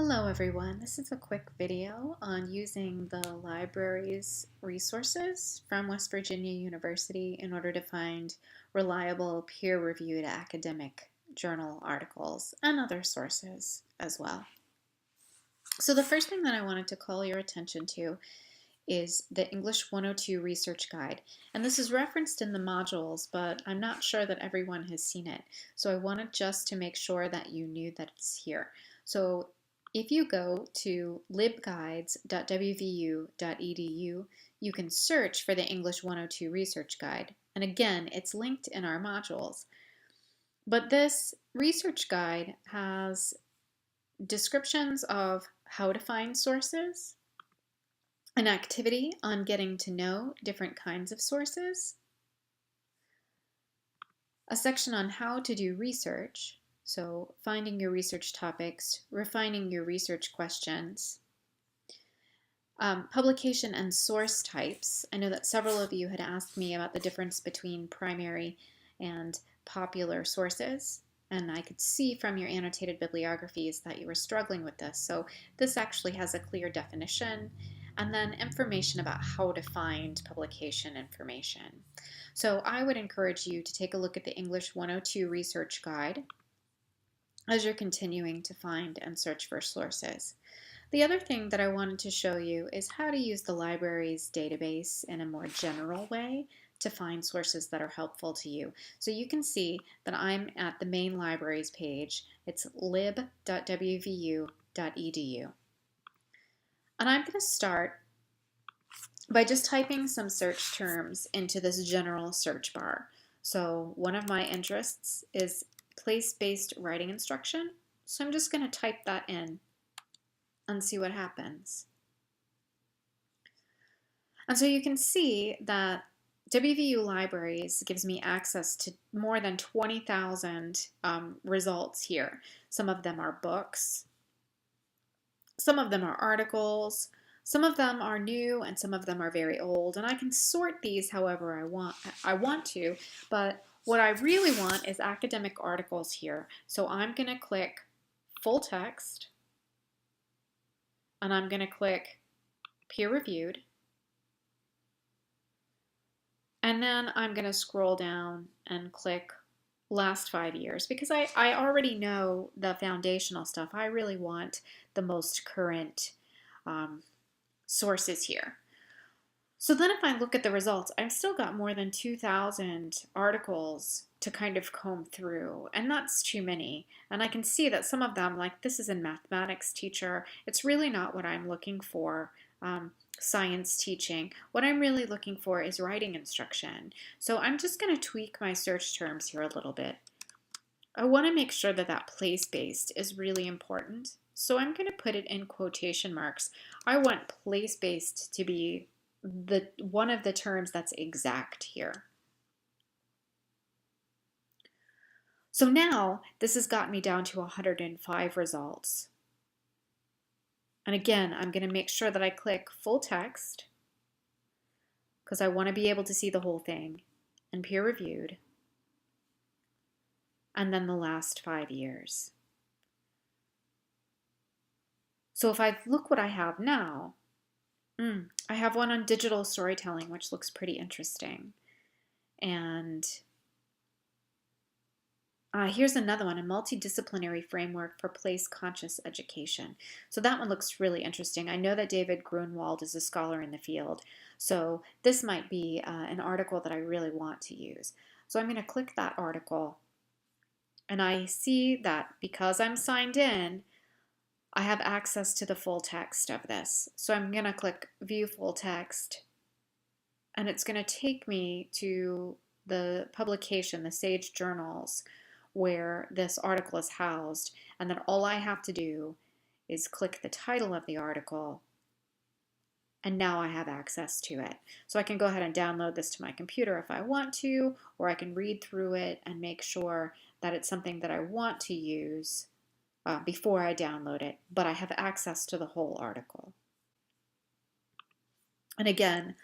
Hello everyone, this is a quick video on using the library's resources from West Virginia University in order to find reliable peer-reviewed academic journal articles and other sources as well. So the first thing that I wanted to call your attention to is the English 102 Research Guide. And this is referenced in the modules, but I'm not sure that everyone has seen it. So I wanted just to make sure that you knew that it's here. So if you go to libguides.wvu.edu, you can search for the English 102 Research Guide. And again, it's linked in our modules. But this research guide has descriptions of how to find sources, an activity on getting to know different kinds of sources, a section on how to do research, so finding your research topics, refining your research questions, publication and source types. I know that several of you had asked me about the difference between primary and popular sources, and I could see from your annotated bibliographies that you were struggling with this. So this actually has a clear definition, and then information about how to find publication information. So I would encourage you to take a look at the English 102 Research Guide as you're continuing to find and search for sources. The other thing that I wanted to show you is how to use the library's database in a more general way to find sources that are helpful to you. So you can see that I'm at the main libraries page. It's lib.wvu.edu. And I'm going to start by just typing some search terms into this general search bar. So one of my interests is place-based writing instruction. So I'm just going to type that in and see what happens. And so you can see that WVU Libraries gives me access to more than 20,000 results here. Some of them are books, some of them are articles, some of them are new, and some of them are very old. And I can sort these however I want to, but what I really want is academic articles here. So I'm going to click full text, and I'm going to click peer-reviewed. And then I'm going to scroll down and click last 5 years because I already know the foundational stuff. I really want the most current sources here. So then if I look at the results, I've still got more than 2,000 articles to kind of comb through, and that's too many. And I can see that some of them, like this is a mathematics teacher, it's really not what I'm looking for. Science teaching. What I'm really looking for is writing instruction. So I'm just going to tweak my search terms here a little bit. I want to make sure that that place-based is really important. So I'm going to put it in quotation marks. I want place-based to be one of the terms that's exact here. So now this has got me down to 105 results. And again, I'm going to make sure that I click full text because I want to be able to see the whole thing, and peer reviewed, and then the last 5 years. So if I look what I have now, I have one on digital storytelling, which looks pretty interesting. And here's another one, a multidisciplinary framework for place-conscious education. So that one looks really interesting. I know that David Grunwald is a scholar in the field, so this might be an article that I really want to use. So I'm going to click that article, and I see that because I'm signed in, I have access to the full text of this. So I'm going to click View Full Text, and it's going to take me to the publication, the Sage Journals, where this article is housed, and then all I have to do is click the title of the article, and now I have access to it. So I can go ahead and download this to my computer if I want to, or I can read through it and make sure that it's something that I want to use before I download it, but I have access to the whole article. And again,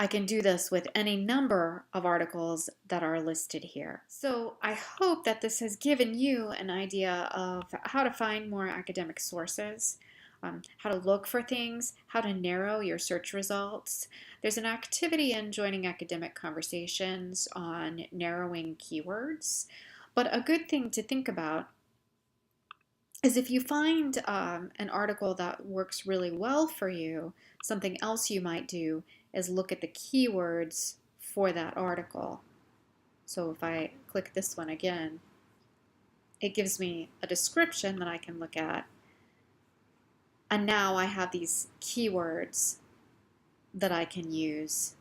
I can do this with any number of articles that are listed here. So I hope that this has given you an idea of how to find more academic sources, how to look for things, how to narrow your search results. There's an activity in Joining Academic Conversations on narrowing keywords, but a good thing to think about is if you find an article that works really well for you, something else you might do is look at the keywords for that article. So if I click this one again, it gives me a description that I can look at. And now I have these keywords that I can use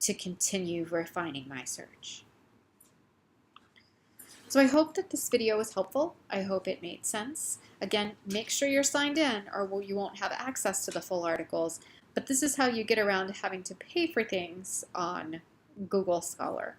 to continue refining my search. So I hope that this video was helpful. I hope it made sense. Again, make sure you're signed in or you won't have access to the full articles. But this is how you get around having to pay for things on Google Scholar.